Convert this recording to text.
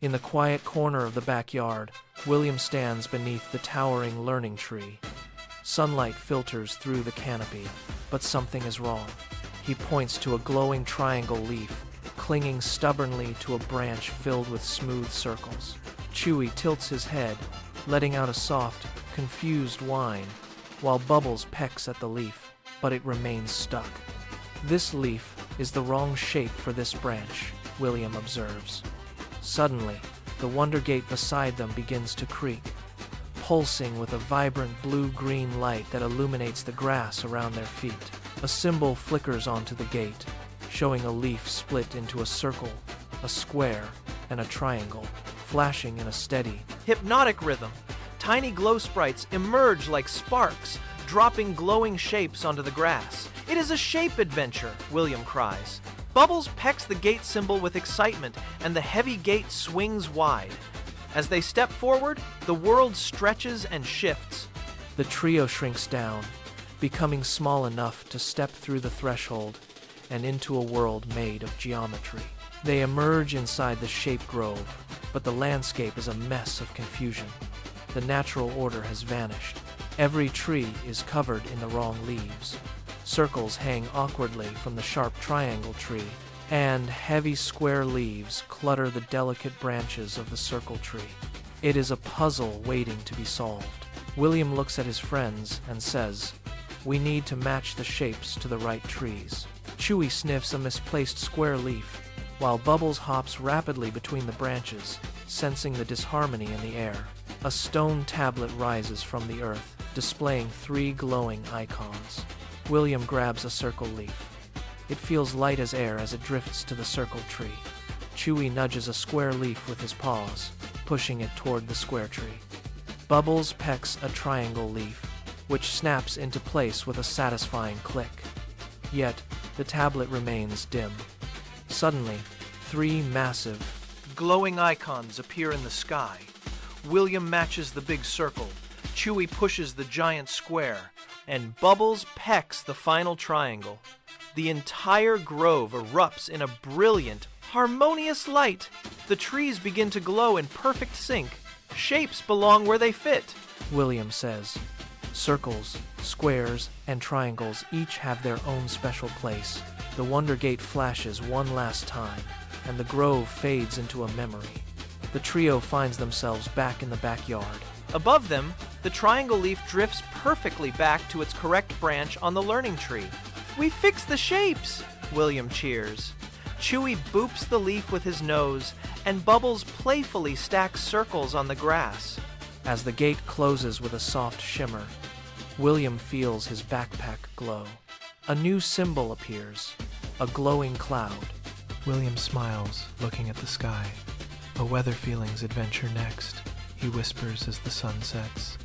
In the quiet corner of the backyard, William stands beneath the towering learning tree. Sunlight filters through the canopy, but something is wrong. He points to a glowing triangle leaf, clinging stubbornly to a branch filled with smooth circles. Chewy tilts his head, letting out a soft, confused whine, while Bubbles pecks at the leaf, but it remains stuck. This leaf is the wrong shape for this branch, William observes. Suddenly, the WonderGate beside them begins to creak, pulsing with a vibrant blue-green light that illuminates the grass around their feet. A symbol flickers onto the gate, showing a leaf split into a circle, a square, and a triangle, flashing in a steady, hypnotic rhythm. Tiny glow sprites emerge like sparks, dropping glowing shapes onto the grass. It is a shape adventure, William cries. Bubbles pecks the gate symbol with excitement, and the heavy gate swings wide. As they step forward, the world stretches and shifts. The trio shrinks down, becoming small enough to step through the threshold and into a world made of geometry. They emerge inside the shape grove, but the landscape is a mess of confusion. The natural order has vanished. Every tree is covered in the wrong leaves. Circles hang awkwardly from the sharp triangle tree, and heavy square leaves clutter the delicate branches of the circle tree. It is a puzzle waiting to be solved. William looks at his friends and says, "We need to match the shapes to the right trees." Chewy sniffs a misplaced square leaf, while Bubbles hops rapidly between the branches, sensing the disharmony in the air. A stone tablet rises from the earth, displaying 3 glowing icons. William grabs a circle leaf. It feels light as air as it drifts to the circle tree. Chewy nudges a square leaf with his paws, pushing it toward the square tree. Bubbles pecks a triangle leaf, which snaps into place with a satisfying click. Yet, the tablet remains dim. Suddenly, 3 massive, glowing icons appear in the sky. William matches the big circle, Chewy pushes the giant square, and Bubbles pecks the final triangle. The entire grove erupts in a brilliant, harmonious light. The trees begin to glow in perfect sync. Shapes belong where they fit, William says. Circles, squares, and triangles each have their own special place. The WonderGate flashes one last time, and the grove fades into a memory. The trio finds themselves back in the backyard. Above them, the triangle leaf drifts perfectly back to its correct branch on the learning tree. "We fixed the shapes!" William cheers. Chewy boops the leaf with his nose, and Bubbles playfully stacks circles on the grass. As the gate closes with a soft shimmer, William feels his backpack glow. A new symbol appears, a glowing cloud. William smiles, looking at the sky. A weather feelings adventure next, he whispers as the sun sets.